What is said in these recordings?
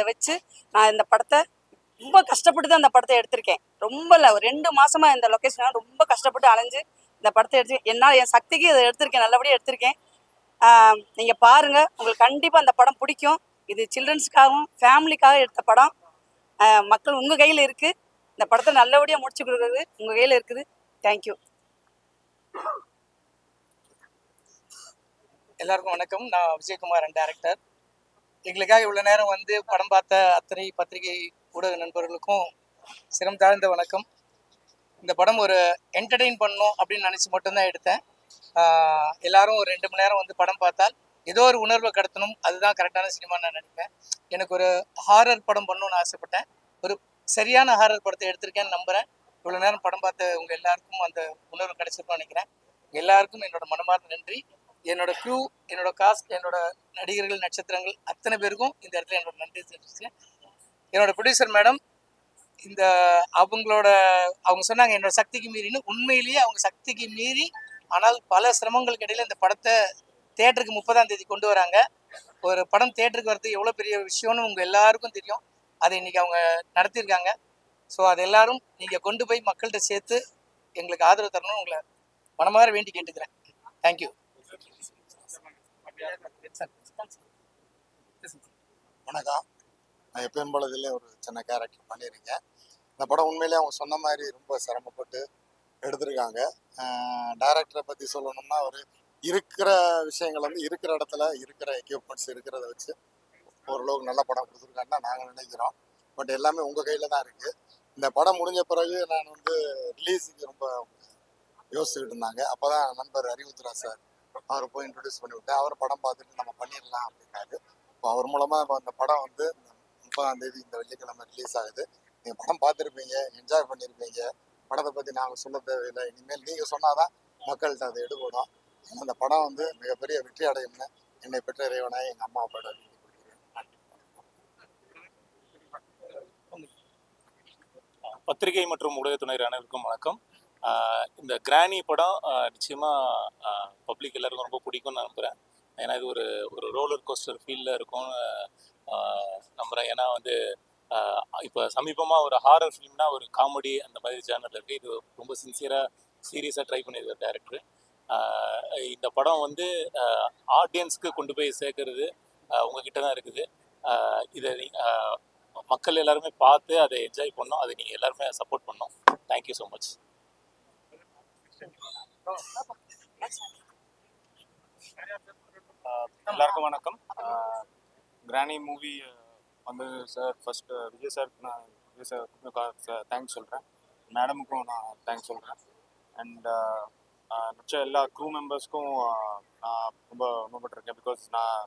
இதை வச்சு நான் இந்த படத்தை ரொம்ப கஷ்டப்பட்டு தான் இந்த படத்தை எடுத்திருக்கேன். ரொம்ப இல்லை, ஒரு 2 மாசமா இந்த லொக்கேஷன் ரொம்ப கஷ்டப்பட்டு அலைஞ்சு இந்த படத்தை எடுத்து என்னால் என் சக்திக்கு இதை எடுத்திருக்கேன், நல்லபடியாக எடுத்திருக்கேன். நீங்கள் பாருங்கள், உங்களுக்கு கண்டிப்பாக அந்த படம் பிடிக்கும். இது சில்ட்ரன்ஸுக்காகவும் ஃபேமிலிக்காக எடுத்த படம். மக்கள் உங்கள் கையில் இருக்குது. இந்த படத்தை நல்லபடியாக முடிச்சு கொடுக்குறது உங்கள் கையில் இருக்குது. தேங்க்யூ. எல்லாருக்கும் வணக்கம். நான் விஜயகுமாரன், டைரக்டர். எங்களுக்காக இவ்வளோ நேரம் வந்து படம் பார்த்த அத்தனை பத்திரிகை ஊடக நண்பர்களுக்கும் சிரம் தாழ்ந்த வணக்கம். இந்த படம் ஒரு என்டர்டெயின் பண்ணணும் அப்படின்னு நினச்சி மட்டும்தான் எடுத்தேன். எல்லாரும் ஒரு 2 மணி நேரம் வந்து படம் பார்த்தால் ஏதோ ஒரு உணர்வை கடத்தணும், அதுதான் கரெக்டான சினிமான்னு நான் நினைப்பேன். எனக்கு ஒரு ஹாரர் படம் பண்ணணும்னு ஆசைப்பட்டேன். ஒரு சரியான ஹாரர் படத்தை எடுத்திருக்கேன்னு நம்புகிறேன். இவ்வளோ நேரம் படம் பார்த்த உங்கள் எல்லாருக்கும் அந்த உணர்வு கிடைச்சிருக்கும்னு நினைக்கிறேன். எல்லாருக்கும் என்னோட மனமார்ந்த நன்றி. என்னோட க்ரூ, என்னோட காஸ்ட், என்னோட நடிகர்கள், நட்சத்திரங்கள் அத்தனை பேருக்கும் இந்த இடத்துல என்னோட நன்றி தெரிவிச்சுக்கிறேன். என்னோட ப்ரொடியூசர் மேடம், இந்த அவங்க சொன்னாங்க என்னோட சக்திக்கு மீறின்னு. உண்மையிலேயே அவங்க சக்திக்கு மீறி, ஆனால் பல சிரமங்களுக்கு இடையில இந்த படத்தை தேட்டருக்கு 30ஆம் தேதி கொண்டு வராங்க. ஒரு படம் தேட்டருக்கு வர்றது எவ்வளோ பெரிய விஷயம்னு உங்கள் எல்லாருக்கும் தெரியும். அதை இன்னைக்கு அவங்க நடத்தியிருக்காங்க. ஸோ அது எல்லாரும் நீங்கள் கொண்டு போய் மக்கள்கிட்ட சேர்த்து எங்களுக்கு ஆதரவு தரணும்னு உங்களை மனமாற வேண்டி கேட்டுக்கிறேன். தேங்க்யூ. வணக்கம். நான் எப்பயும் போல இதில் ஒரு சின்ன கேரக்டர் பண்ணியிருக்கேன். இந்த படம் உண்மையிலேயே அவங்க சொன்ன மாதிரி ரொம்ப சிரமப்பட்டு எடுத்திருக்காங்க. டைரக்டரை பற்றி சொல்லணும்னா, அவர் இருக்கிற விஷயங்கள் வந்து இருக்கிற இடத்துல இருக்கிற எக்யூப்மெண்ட்ஸ் இருக்கிறத வச்சு ஓரளவுக்கு நல்ல படம் கொடுத்துருக்காருன்னு தான் நாங்கள் நினைக்கிறோம். பட் எல்லாமே உங்கள் கையில் தான் இருக்குது. இந்த படம் முடிஞ்ச பிறகு நான் வந்து ரிலீஸுக்கு ரொம்ப யோசிச்சுக்கிட்டு இருந்தாங்க. அப்போ தான் நண்பர் அறிவுத்ரா சார் அவரை போய் இன்ட்ரடியூஸ் பண்ணி விட்டேன். அவர் படம் பார்த்துட்டு நம்ம பண்ணிடலாம் அப்படின்னாரு. இப்போ அவர் மூலமாக இப்போ அந்த படம் வந்து 30ஆம் தேதி இந்த வெள்ளிக்கிழமை ரிலீஸ் ஆகுது. நீங்கள் படம் பார்த்துருப்பீங்க, என்ஜாய் பண்ணியிருப்பீங்க. படத்தை பற்றி நாங்கள் சொல்ல தேவையில்லை. இனிமேல் நீங்கள் சொன்னாதான் மக்கள்கிட்ட அது எடுபடும். அந்த படம் வந்து மிகப்பெரிய வெற்றி அடையும்னு என்னை பெற்ற இறைவனாய் எங்கள் அம்மா அப்பாவோட வேண்டிக் கொள்கிறேன். பத்திரிகை மற்றும் ஊடகத்துறையினர் அனைவருக்கும் வணக்கம். இந்த கிராணி படம் நிச்சயமாக பப்ளிக் எல்லாருக்கும் ரொம்ப பிடிக்கும்னு நான் நம்புகிறேன். ஏன்னா இது ஒரு ஒரு ரோலர் கோஸ்டர் ஃபீலில் இருக்கும் நம்புகிறேன். ஏன்னா வந்து இப்போ சமீபமாக ஒரு ஹாரர் ஃபிலிம்னா ஒரு காமெடி அந்த மாதிரி சேனல் இருக்குது. இது ரொம்ப சின்சியராக சீரியஸாக ட்ரை பண்ணியிருக்கார் டேரக்டர். இந்த படம் வந்து ஆடியன்ஸ்க்கு கொண்டு போய் சேர்க்கறது உங்ககிட்ட தான் இருக்குது. இதை மக்கள் எல்லாருமே பார்த்து அதை என்ஜாய் பண்ணோம். அதை நீங்கள் எல்லாருமே சப்போர்ட் பண்ணோம். Thank you so much. எல்லாருக்கும் வணக்கம். கிராணி மூவி வந்து சார் ஃபர்ஸ்ட் விஜய் சாருக்கு தேங்க்ஸ் சொல்கிறேன். மேடமுக்கும் நான் தேங்க்ஸ் சொல்கிறேன். அண்ட் மிச்ச எல்லா க்ரூ மெம்பர்ஸ்க்கும் நான் ரொம்ப நோபட்டிருக்கேன். பிகாஸ் நான்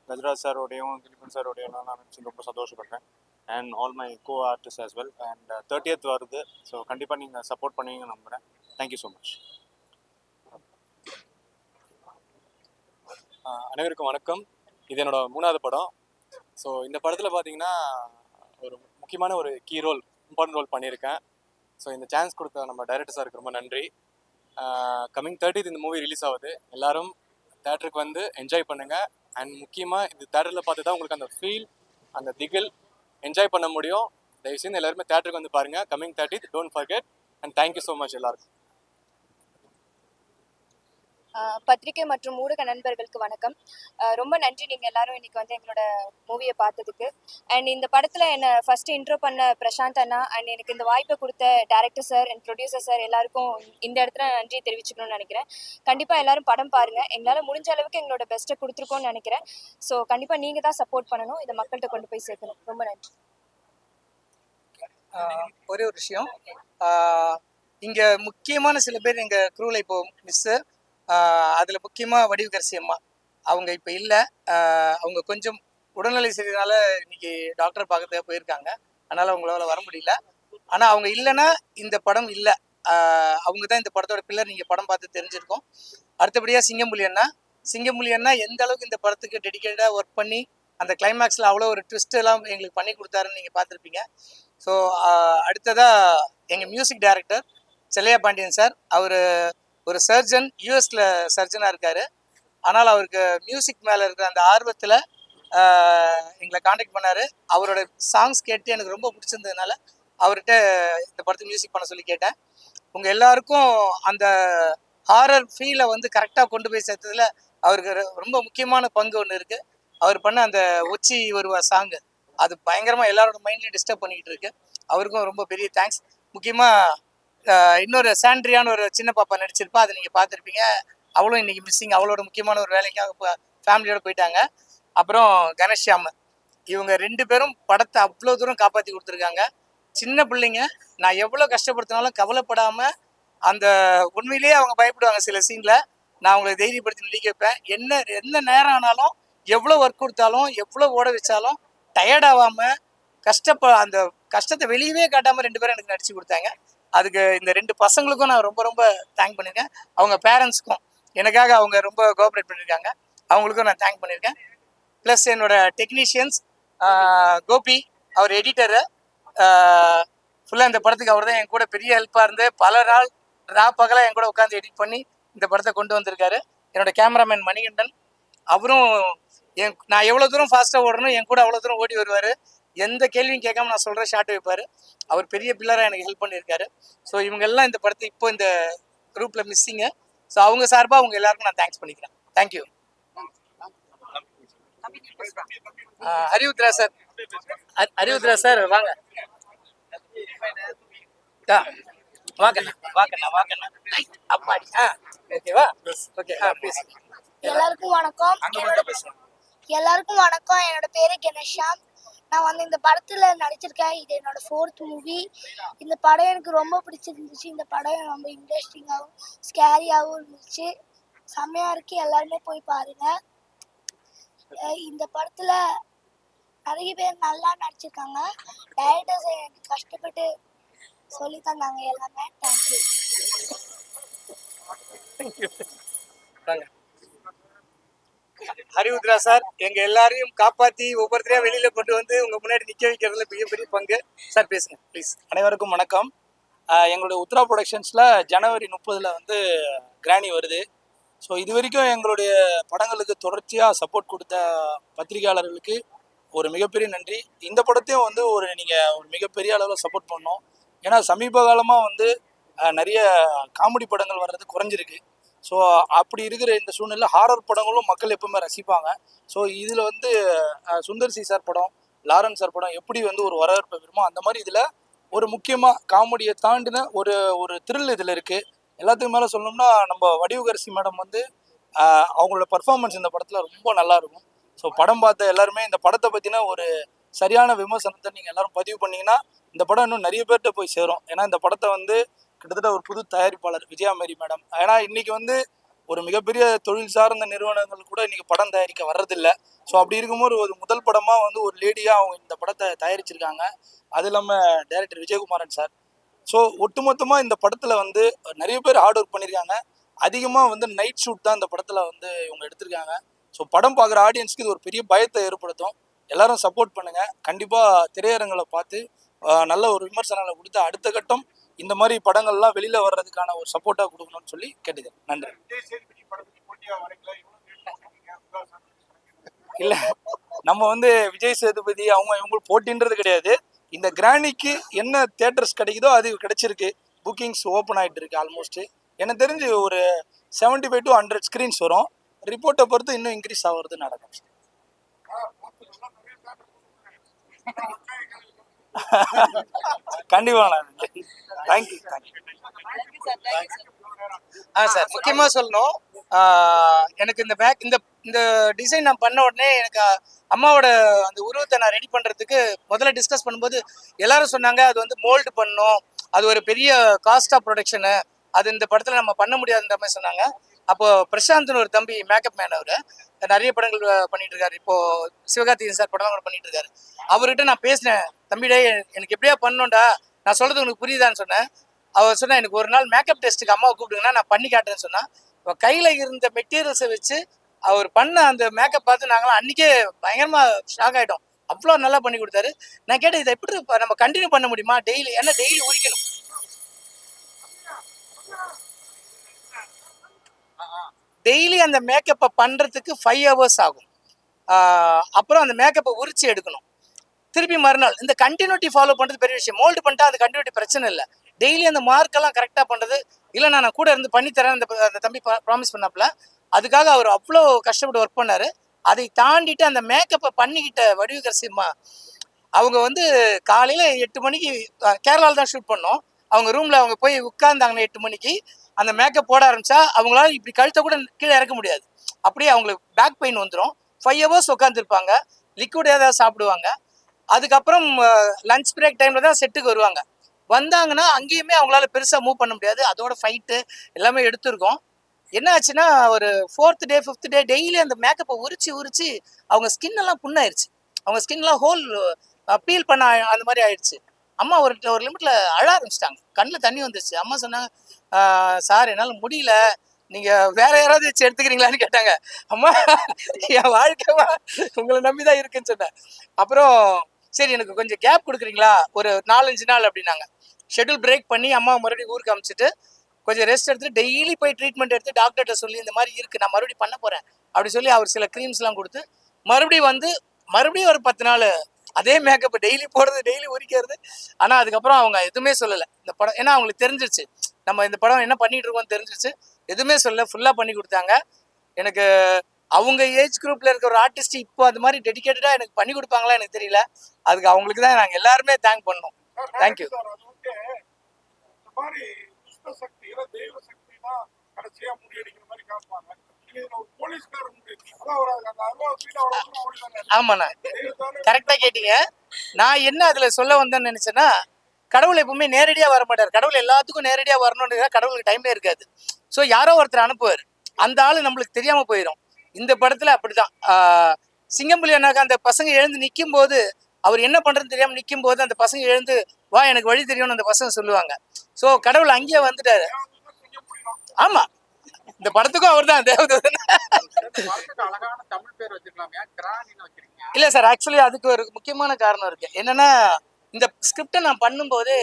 கஜராஜ் சாரோடையும் திலீபன் சாரோடையும் நான் நினச்சி ரொம்ப சந்தோஷப்படுறேன். And all my co artist as well. And 30th வருது. ஸோ கண்டிப்பாக நீங்கள் சப்போர்ட் பண்ணுவீங்கன்னு நம்புகிறேன். Thank you so much. அனைவருக்கும் வணக்கம். இது என்னோட 3வது படம். ஸோ இந்த படத்தில் பார்த்தீங்கன்னா ஒரு முக்கியமான ஒரு கீ ரோல், இம்பார்ட்டன்ட் ரோல் பண்ணியிருக்கேன். ஸோ இந்த சான்ஸ் கொடுத்த நம்ம டைரக்டர் சாருக்கு ரொம்ப நன்றி. கம்மிங் 30th இந்த மூவி ரிலீஸ் ஆகுது. எல்லாரும் தேட்டருக்கு வந்து என்ஜாய் பண்ணுங்கள். அண்ட் முக்கியமாக இது தேட்டரில் பார்த்து தான் உங்களுக்கு அந்த ஃபீல், அந்த திகில் என்ஜாய் பண்ண முடியும். தயவுசெய்து எல்லாருமே தேட்டருக்கு வந்து பாருங்கள். Coming 30th, don't forget. And thank you so much எல்லாருக்கும். பத்திரிகை மற்றும் ஊடக நண்பர்களுக்கு வணக்கம். ரொம்ப நன்றி நீங்கள் எல்லாரும் இன்றைக்கி வந்து எங்களோட மூவியை பார்த்ததுக்கு. அண்ட் இந்த படத்தில் என்னை ஃபஸ்ட்டு இன்ட்ரோ பண்ண பிரசாந்த் அண்ணா அண்ட் எனக்கு இந்த வாய்ப்பை கொடுத்த director sir and producer sir எல்லாருக்கும் இந்த இடத்துல நன்றி தெரிவிச்சுக்கணும்னு நினைக்கிறேன். கண்டிப்பாக எல்லாரும் படம் பாருங்கள். எங்களால் முடிஞ்ச அளவுக்கு எங்களோட பெஸ்ட்டை கொடுத்துருக்கோன்னு நினைக்கிறேன். ஸோ கண்டிப்பாக நீங்கள் தான் சப்போர்ட் பண்ணணும், இதை மக்கள்கிட்ட கொண்டு போய் சேர்க்கணும். ரொம்ப நன்றி. ஒரே ஒரு விஷயம், இங்கே முக்கியமான சில பேர் எங்கள் க்ரூவில் இப்போ மிஸ்ஸு, அதில் முக்கியமாக வடிவுகரசி அம்மா அவங்க இப்போ இல்லை. அவங்க கொஞ்சம் உடல்நிலை சரியினால இன்னைக்கு டாக்டர் பார்க்கறதுக்காக போயிருக்காங்க. அதனால் அவங்களால வர முடியல. ஆனால் அவங்க இல்லைன்னா இந்த படம் இல்லை. அவங்க தான் இந்த படத்தோட பில்லர். நீங்கள் படம் பார்த்து தெரிஞ்சிருக்கோம். அடுத்தபடியாக சிங்கம்புலி அண்ணா எந்த அளவுக்கு இந்த படத்துக்கு டெடிக்கேட்டாக ஒர்க் பண்ணி அந்த கிளைமேக்ஸில் அவ்வளோ ஒரு ட்விஸ்ட் எல்லாம் எங்களுக்கு பண்ணி கொடுத்தாருன்னு நீங்கள் பார்த்துருப்பீங்க. ஸோ அடுத்ததாக எங்கள் music director Chellaiah Pandian sir. அவர் ஒரு சர்ஜன், யூஎஸில் சர்ஜனாக இருக்கார். ஆனால் அவருக்கு மியூசிக் மேலே இருக்கிற அந்த ஆர்வத்தில் எங்களை காண்டாக்ட் பண்ணார். அவரோட சாங்ஸ் கேட்டு எனக்கு ரொம்ப பிடிச்சிருந்ததுனால அவர்கிட்ட இந்த படத்துக்கு மியூசிக் பண்ண சொல்லி கேட்டேன். உங்கள் எல்லாருக்கும் அந்த ஹாரர் ஃபீலை வந்து கரெக்டாக கொண்டு போய் சேர்த்ததில் அவருக்கு ரொம்ப முக்கியமான பங்கு ஒன்று இருக்குது. அவர் பண்ண அந்த ஒச்சி வருவா சாங்கு அது பயங்கரமாக எல்லாரோட மைண்ட்லையும் டிஸ்டர்ப் பண்ணிக்கிட்டு இருக்கு. அவருக்கும் ரொம்ப பெரிய தேங்க்ஸ். முக்கியமாக இன்னொரு சாண்ட்ரியான்னு ஒரு சின்ன பாப்பா நடிச்சிருப்பா, அதை நீங்கள் பார்த்துருப்பீங்க. அவளும் இன்னைக்கு மிஸ்ஸிங். அவளோட முக்கியமான ஒரு வேலைக்காக இப்போ ஃபேமிலியோட போயிட்டாங்க. அப்புறம் கணேஷ்யாம், இவங்க 2 பேரும் படத்தை அவ்வளோ தூரம் காப்பாற்றி கொடுத்துருக்காங்க. சின்ன பிள்ளைங்க, நான் எவ்வளோ கஷ்டப்படுத்தினாலும் கவலைப்படாமல் அந்த உண்மையிலேயே அவங்க பயப்படுவாங்க சில சீனில். நான் அவங்களை தைரியப்படுத்தி நடிக்க வைப்பேன். என்ன நேரம் ஆனாலும், எவ்வளோ ஒர்க் கொடுத்தாலும், எவ்வளோ ஓட வச்சாலும் டயர்ட் ஆகாமல் அந்த கஷ்டத்தை வெளியவே காட்டாமல் 2 பேரும் எனக்கு நடிச்சு கொடுத்தாங்க. அதுக்கு இந்த 2 பசங்களுக்கும் நான் ரொம்ப ரொம்ப தேங்க் பண்ணியிருக்கேன். அவங்க பேரண்ட்ஸ்க்கும் எனக்காக அவங்க ரொம்ப கோஆப்ரேட் பண்ணியிருக்காங்க. அவங்களுக்கும் நான் தேங்க் பண்ணியிருக்கேன். ப்ளஸ் என்னோட டெக்னீஷியன்ஸ் கோபி, அவர் எடிட்டரு, ஃபுல்லாக இந்த படத்துக்கு அவர் தான் என் கூட பெரிய ஹெல்ப்பாக இருந்து பல நாள் பகலாக என் கூட உட்காந்து எடிட் பண்ணி இந்த படத்தை கொண்டு வந்திருக்காரு. என்னோட கேமராமேன் மணிகண்டன், அவரும் நான் எவ்வளோ தூரம் ஃபாஸ்ட்டாக ஓடணும் என் கூட அவ்வளோ தூரம் ஓடி வருவார். எந்த கேள்வியும் கேட்காம நான் சொல்கிற ஷாட் வைப்பார். அவர் பெரிய பில்லராக எனக்கு ஹெல்ப் பண்ணியிருக்காரு. ஸோ இவங்கெல்லாம் இந்த படத்தை இப்போ இந்த குரூப்பில் மிஸ்ஸிங்கு. ஸோ அவங்க சார்பாக அவங்க எல்லாருக்கும் நான் தேங்க்ஸ் பண்ணிக்கிறேன். தேங்க்யூ. அறிவுத்ரா சார், அறிவுத்ரா சார் வாங்க. வாங்கண்ணா அப்பாடி. ஓகேவா? Okay, please. எல்லாருக்கும் வணக்கம். என்னோட பேரு கணேஷ்யாம். நான் வந்து இந்த படத்துல நடிச்சிருக்கேன். இது என்னோட 4th மூவி. இந்த படம் எனக்கு ரொம்ப பிடிச்சிருந்துச்சு. இந்த படம் ரொம்ப இன்ட்ரெஸ்டிங்காகவும் ஸ்கேரியாகவும் இருந்துச்சு. செம்மையா இருக்கு. எல்லாருமே போய் பாருங்க. இந்த படத்துல நிறைய பேர் நல்லா நடிச்சிருக்காங்க. டைரக்டர்ஸ் எனக்கு கஷ்டப்பட்டு சொல்லி தந்தாங்க எல்லாமே. தேங்க்யூ. அறிவுத்ரா சார் எங்க எல்லாரையும் காப்பாற்றி ஒவ்வொருத்தரையா வெளியில கொண்டு வந்து உங்க முன்னாடி நிக்க வைக்கிறதுல மிகப்பெரிய பங்கு. சார் பேசுங்க ப்ளீஸ். அனைவருக்கும் வணக்கம். எங்களுடைய உத்ரா ப்ரொடக்ஷன்ஸில் ஜனவரி 30 வந்து கிராணி வருது. ஸோ இது வரைக்கும் எங்களுடைய படங்களுக்கு தொடர்ச்சியாக சப்போர்ட் கொடுத்த பத்திரிகையாளர்களுக்கு ஒரு மிகப்பெரிய நன்றி. இந்த படத்தையும் வந்து நீங்கள் ஒரு மிகப்பெரிய அளவில் சப்போர்ட் பண்ணோம். ஏன்னா சமீப காலமாக வந்து நிறைய காமெடி படங்கள் வர்றது குறைஞ்சிருக்கு. ஸோ அப்படி இருக்கிற இந்த சூழ்நிலை ஹாரர் படங்களும் மக்கள் எப்பவுமே ரசிப்பாங்க. ஸோ இதில் வந்து சுந்தர் சி சார் படம், லாரன்ஸ் சார் படம் எப்படி வந்து ஒரு வரவேற்பை பெறுமோ அந்த மாதிரி இதில் ஒரு முக்கியமாக காமெடியை தாண்டின ஒரு த்ரில் இதில் இருக்குது. எல்லாத்துக்கும் மேலே சொல்லணும்னா நம்ம வடிவுகரசி மேடம் வந்து அவங்களோட பர்ஃபார்மன்ஸ் இந்த படத்தில் ரொம்ப நல்லாயிருக்கும். ஸோ படம் பார்த்த எல்லாருமே இந்த படத்தை பற்றின ஒரு சரியான விமர்சனத்தை நீங்கள் எல்லாரும் பதிவு பண்ணிங்கன்னா இந்த படம் இன்னும் நிறைய பேர்கிட்ட போய் சேரும். ஏன்னா இந்த படத்தை வந்து கிட்டத்தட்ட ஒரு புது தயாரிப்பாளர் விஜயா மேரி மேடம். ஏன்னா இன்றைக்கி வந்து ஒரு மிகப்பெரிய தொழில் சார்ந்த நிறுவனங்கள் கூட இன்றைக்கி படம் தயாரிக்க வர்றதில்லை. ஸோ அப்படி இருக்கும்போது ஒரு முதல் படமாக வந்து ஒரு லேடியாக அவங்க இந்த படத்தை தயாரிச்சிருக்காங்க. அது இல்லாமல் டைரக்டர் விஜயகுமாரன் சார். ஸோ ஒட்டுமொத்தமாக இந்த படத்தில் வந்து நிறைய பேர் ஹார்ட் ஒர்க் பண்ணியிருக்காங்க. அதிகமாக வந்து நைட் ஷூட் தான் இந்த படத்தில் வந்து இவங்க எடுத்திருக்காங்க. ஸோ படம் பார்க்குற ஆடியன்ஸ்க்கு இது ஒரு பெரிய பயத்தை ஏற்படுத்தும். எல்லாரும் சப்போர்ட் பண்ணுங்கள். கண்டிப்பாக திரையரங்களை பார்த்து நல்ல ஒரு விமர்சனங்களை கொடுத்து அடுத்த கட்டம் இந்த மாதிரி படங்கள்லாம் வெளியில் வர்றதுக்கான ஒரு சப்போர்ட்டாக கொடுக்கணும்னு சொல்லி கேட்டுக்கிறேன். நன்றி. இல்லை, நம்ம வந்து விஜய் சேதுபதி இவங்களுக்கு போட்டின்றது கிடையாது. இந்த கிராணிக்கு என்ன தியேட்டர்ஸ் கிடைக்குதோ அது கிடைச்சிருக்கு. புக்கிங்ஸ் ஓப்பன் ஆகிட்டு இருக்கு. ஆல்மோஸ்ட் எனக்கு தெரிஞ்சு ஒரு 75 to 100 ஸ்க்ரீன்ஸ் வரும். ரிப்போர்ட்டை பொறுத்து இன்னும் இன்க்ரீஸ் ஆகிறது நடக்கும். கண்டிப்பாக. தேங்க்யூ. சார் முக்கியமாக சொல்லணும், எனக்கு இந்த டிசைன் நான் பண்ண உடனே எனக்கு அம்மாவோட அந்த உருவத்தை நான் ரெடி பண்ணுறதுக்கு முதல்ல டிஸ்கஸ் பண்ணும்போது எல்லாரும் சொன்னாங்க அது வந்து மோல்டு பண்ணணும், அது ஒரு பெரிய காஸ்ட் ஆஃப் ப்ரொடக்ஷனு, அது இந்த படத்தில் நம்ம பண்ண முடியாதுன்ற மாதிரி சொன்னாங்க. அப்போது பிரசாந்த்னு ஒரு தம்பி மேக்கப் மேன், அவர் நிறைய படங்கள் பண்ணிட்டு இருக்காரு. இப்போது சிவகார்த்திகேயன் சார் படம் கூட பண்ணிட்டு இருக்காரு. அவர்கிட்ட நான் பேசினேன், தம்பிடே எனக்கு எப்படியா பண்ணணும்டா, நான் சொல்கிறது உனக்கு புரியுதான்னு சொன்னேன். அவர் சொன்னால் எனக்கு ஒரு நாள் மேக்கப் டெஸ்ட்டுக்கு அம்மாவை கூப்பிடுங்கன்னா நான் பண்ணி காட்டுறேன்னு சொன்னால், இப்போ கையில் இருந்த மெட்டீரியல்ஸை வச்சு அவர் பண்ண அந்த மேக்கப் பார்த்து நாங்களாம் அன்றைக்கே பயங்கரமாக ஷாக் ஆகிட்டோம். அவ்வளோ நல்லா பண்ணி கொடுத்தாரு. நான் கேட்டேன், இதை எப்படி நம்ம கண்டினியூ பண்ண முடியுமா டெய்லி? ஏன்னா டெய்லி உரிக்கணும். டெய்லி அந்த மேக்கப்பை பண்ணுறதுக்கு 5 hours ஆகும். அப்புறம் அந்த மேக்கப்பை உரிச்சு எடுக்கணும். திருப்பி மறுநாள் இந்த கண்டினியூட்டி ஃபாலோ பண்ணுறது பெரிய விஷயம். மோல்டு பண்ணிட்டா அந்த கண்டினியூட்டி பிரச்சனை இல்லை. டெய்லி அந்த மார்க்கெல்லாம் கரெக்டாக பண்ணுறது. இல்லை நான் கூட இருந்து பண்ணித்தரேன் அந்த தம்பி ப்ராமிஸ் பண்ணாப்புல. அதுக்காக அவர் அவ்வளோ கஷ்டப்பட்டு ஒர்க் பண்ணார். அதை தாண்டிட்டு அந்த மேக்கப்பை பண்ணிக்கிட்ட வடிவுகரசிம்மா அவங்க வந்து காலையில் 8 மணிக்கு கேரளாவில் தான் ஷூட் பண்ணோம். அவங்க ரூமில் அவங்க போய் உட்கார்ந்தாங்கன்னா 8 மணிக்கு அந்த மேக்கப் போட ஆரம்பித்தா அவங்களால இப்படி கழுத்தை கூட கீழே இறக்க முடியாது. அப்படியே அவங்களுக்கு பேக் பெயின் வந்துடும். 5 hours உட்காந்துருப்பாங்க. லிக்விட் ஏதாவது சாப்பிடுவாங்க. அதுக்கப்புறம் லஞ்ச் பிரேக் டைமில் தான் செட்டுக்கு வருவாங்க. வந்தாங்கன்னா அங்கேயுமே அவங்களால பெருசாக மூவ் பண்ண முடியாது. அதோட ஃபைட்டு எல்லாமே எடுத்திருக்கோம். என்ன ஆச்சுன்னா ஒரு 4th day 5th day daily அந்த மேக்கப்பை உரிச்சு அவங்க ஸ்கின் எல்லாம் புண்ணாயிருச்சு. அவங்க ஸ்கின்லாம் ஹோல் பீல் பண்ண அந்த மாதிரி ஆயிடுச்சு. அம்மா ஒரு லிமிட்ல அழ ஆரம்பிச்சிட்டாங்க. கண்ணில் தண்ணி வந்துருச்சு. அம்மா சொன்னாங்க, சார் என்னால் முடியல, நீங்கள் வேற யாராவது வச்சு எடுத்துக்கிறீங்களான்னு கேட்டாங்க. அம்மா என் வாழ்க்கைமா உங்களை நம்பி தான் இருக்குன்னு சொன்னேன். அப்புறம் சரி எனக்கு கொஞ்சம் கேப் கொடுக்குறீங்களா ஒரு 4-5 நாள் அப்படின்னாங்க. ஷெட்யூல் பிரேக் பண்ணி அம்மா மறுபடியும் ஊருக்கு அனுப்பிச்சிட்டு கொஞ்சம் ரெஸ்ட் எடுத்துட்டு டெய்லி போய் ட்ரீட்மெண்ட் எடுத்து டாக்டர்கிட்ட சொல்லி இந்த மாதிரி இருக்குது, நான் மறுபடியும் பண்ண போகிறேன் அப்படி சொல்லி அவர் சில க்ரீம்ஸ்லாம் கொடுத்து மறுபடியும் ஒரு 10 நாள் அதே மேக்கப் டெய்லி போடுறது, டெய்லி உரிக்கிறது. ஆனால் அதுக்கப்புறம் அவங்க எதுவுமே சொல்லலை இந்த படம். ஏன்னா அவங்களுக்கு தெரிஞ்சிருச்சு நம்ம இந்த படம் என்ன பண்ணிட்டு இருக்கோம்னு தெரிஞ்சிருச்சு. எதுவுமே சொல்லலை, ஃபுல்லாக பண்ணி கொடுத்தாங்க. எனக்கு அவங்க ஏஜ் குரூப்ல இருக்க ஒரு ஆர்டிஸ்ட் இப்போ அது மாதிரி டெடிக்கேட்டடாக எனக்கு பண்ணி கொடுப்பாங்களா எனக்கு தெரியல. அதுக்கு அவங்களுக்கு தான் நாங்கள் எல்லாருமே தேங்க் பண்ணோம். தேங்க்யூ. ஆமாண்ணா, கரெக்டா கேட்டீங்க. நான் என்ன அதுல சொல்ல வந்தேன்னு நினைச்சேன்னா, கடவுள் எப்பவுமே நேரடியா வர மாட்டார். கடவுள் எல்லாத்துக்கும் நேரடியா வரணும்ன்றதா கடவுளுக்கு டைமே இருக்காது. ஸோ யாரோ ஒருத்தர் அனுப்புவார். அந்த ஆளு நம்மளுக்கு தெரியாம போயிடும். இந்த படத்துல அப்படிதான். சிங்கம்புலி அண்ணாக்கு அந்த பசங்க எழுந்து நிற்கும் போது அவர் என்ன பண்றதுன்னு தெரியாம நிற்கும் போது அந்த பசங்க எழுந்து வா எனக்கு வழி தெரியும்னு அந்த பசங்க சொல்லுவாங்க. ஸோ கடவுள் அங்கேயே வந்துட்டாரு. ஆமா, இந்த படத்துக்கும் அவர் தான் தேவதூதன். இல்ல சார், ஆக்சுவலி அதுக்கு ஒரு முக்கியமான காரணம் இருக்கு. என்னன்னா இந்த ஸ்கிரிப்டை நான் பண்ணும்போது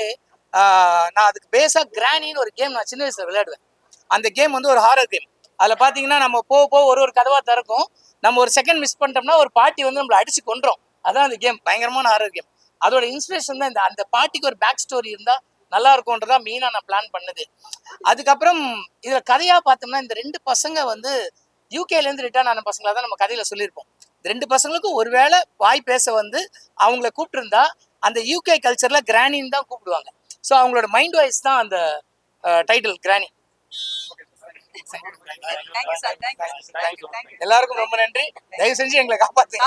நான் அதுக்கு பேஸா கிரானின்னு ஒரு கேம் நான் சின்ன வயசுல விளையாடுவேன். அந்த கேம் வந்து ஒரு ஹாரர் கேம். அதுல பாத்தீங்கன்னா நம்ம போக ஒரு கதவா திறக்கும். நம்ம ஒரு செகண்ட் மிஸ் பண்ணிட்டோம்னா ஒரு பாட்டி வந்து நம்மளை அடிச்சு கொன்றோம். அதான் அந்த கேம், பயங்கரமான ஹாரர் கேம். அதோட இன்ஸ்பிரேஷன் தான் அந்த பாட்டிக்கு ஒரு பேக் ஸ்டோரி இருந்தா நல்லா இருக்கும்ன்றதா மெயினா நான் பிளான் பண்ணது. அதுக்கப்புறம் இதுல கதையா பார்த்தோம்னா இந்த 2 பசங்க வந்து யூகேல இருந்து ரிட்டர்ன் ஆன பசங்களா தான் நம்ம கதையில சொல்லியிருப்போம். இந்த 2 பசங்களுக்கும் ஒருவேளை வாய் பேச வந்து அவங்கள கூப்பிட்டுருந்தா அந்த யூகே கல்ச்சர்ல கிரானின்னு தான் கூப்பிடுவாங்க. ஸோ அவங்களோட மைண்ட் வாய்ஸ் தான் அந்த டைட்டில் கிரானி. எல்லாருக்கும் ரொம்ப நன்றி. தயவு செஞ்சு எங்களை காப்பாத்துங்க.